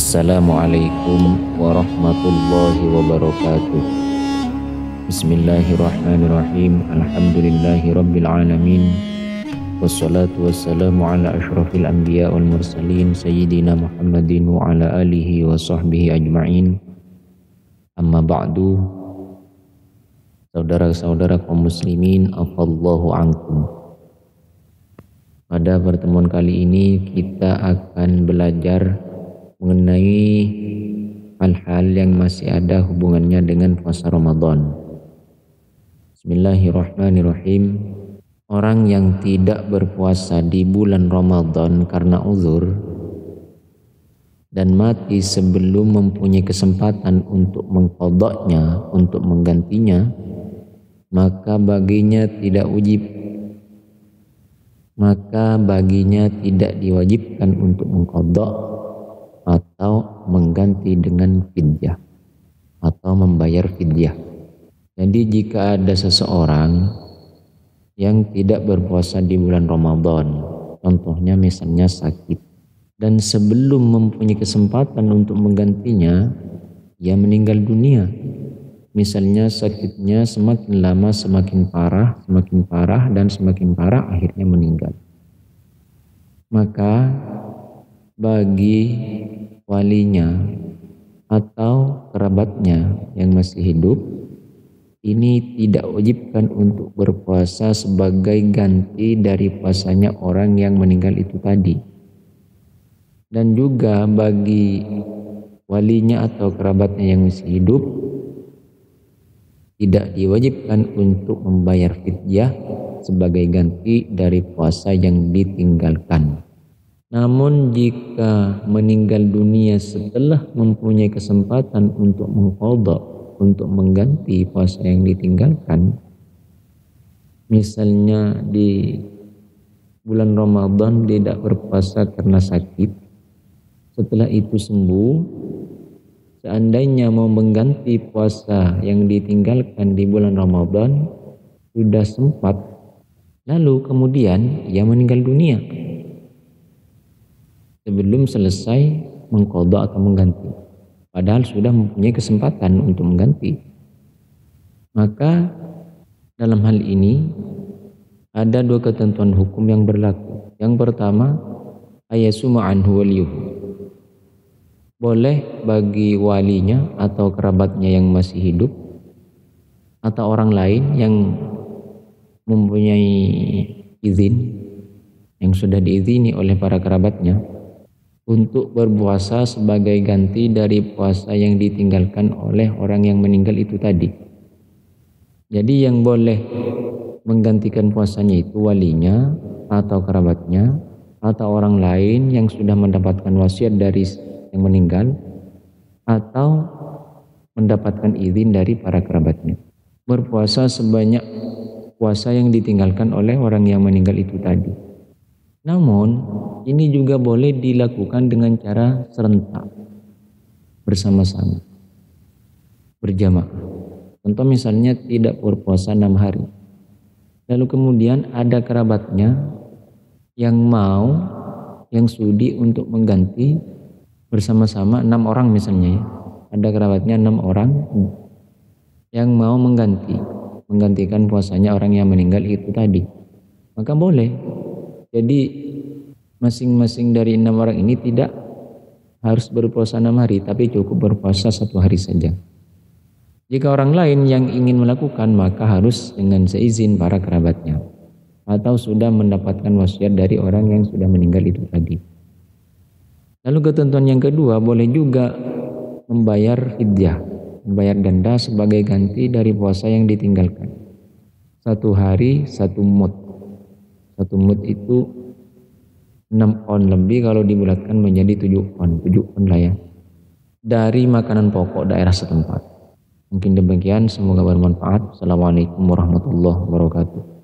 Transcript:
Assalamualaikum warahmatullahi wabarakatuh. Bismillahirrahmanirrahim. Alhamdulillahi rabbil alamin. Wassalatu wassalamu ala ashrafil anbiya wal mursalin sayyidina Muhammadin wa ala alihi wa sahbihi ajma'in. Amma ba'du. Saudara-saudara kaum muslimin, afallahu ankum. Pada pertemuan kali ini kita akan belajar mengenai hal-hal yang masih ada hubungannya dengan puasa Ramadan. Bismillahirrahmanirrahim. Orang yang tidak berpuasa di bulan Ramadan karena uzur dan mati sebelum mempunyai kesempatan untuk mengqadanya, untuk menggantinya, maka baginya tidak diwajibkan untuk mengqada atau mengganti dengan fidyah atau membayar fidyah. Jadi jika ada seseorang yang tidak berpuasa di bulan Ramadan, contohnya misalnya sakit, dan sebelum mempunyai kesempatan untuk menggantinya, ia meninggal dunia. Misalnya sakitnya semakin lama semakin parah, dan semakin parah akhirnya meninggal. Maka bagi walinya atau kerabatnya yang masih hidup, ini tidak wajibkan untuk berpuasa sebagai ganti dari puasanya orang yang meninggal itu tadi. Dan juga bagi walinya atau kerabatnya yang masih hidup, tidak diwajibkan untuk membayar fidyah sebagai ganti dari puasa yang ditinggalkan. Namun jika meninggal dunia setelah mempunyai kesempatan untuk mengqadha, untuk mengganti puasa yang ditinggalkan, misalnya di bulan Ramadan tidak berpuasa karena sakit, setelah itu sembuh, seandainya mau mengganti puasa yang ditinggalkan di bulan Ramadan sudah sempat, lalu kemudian ia meninggal dunia sebelum selesai mengqadha atau mengganti, padahal sudah mempunyai kesempatan untuk mengganti. Maka dalam hal ini ada dua ketentuan hukum yang berlaku. Yang pertama, ayasuma anhu waliyuhu. Boleh bagi walinya atau kerabatnya yang masih hidup atau orang lain yang mempunyai izin, yang sudah diizini oleh para kerabatnya, untuk berpuasa sebagai ganti dari puasa yang ditinggalkan oleh orang yang meninggal itu tadi. Jadi yang boleh menggantikan puasanya itu walinya atau kerabatnya atau orang lain yang sudah mendapatkan wasiat dari yang meninggal atau mendapatkan izin dari para kerabatnya. Berpuasa sebanyak puasa yang ditinggalkan oleh orang yang meninggal itu tadi. Namun ini juga boleh dilakukan dengan cara serentak, bersama-sama, berjamaah. Contoh misalnya tidak berpuasa 6 hari, lalu kemudian ada kerabatnya yang sudi untuk mengganti bersama-sama 6 orang misalnya ya. Ada kerabatnya 6 orang yang mau menggantikan puasanya orang yang meninggal itu tadi, maka boleh. Jadi masing-masing dari 6 orang ini tidak harus berpuasa 6 hari, tapi cukup berpuasa 1 hari saja. Jika orang lain yang ingin melakukan, maka harus dengan seizin para kerabatnya atau sudah mendapatkan wasiat dari orang yang sudah meninggal itu tadi. Lalu ketentuan yang kedua, boleh juga membayar fidyah, membayar denda sebagai ganti dari puasa yang ditinggalkan. 1 hari 1 mud. 1 mud itu 6 on lebih kalau dibulatkan menjadi 7 on lah ya, dari makanan pokok daerah setempat. Mungkin demikian, semoga bermanfaat. Assalamualaikum warahmatullahi wabarakatuh.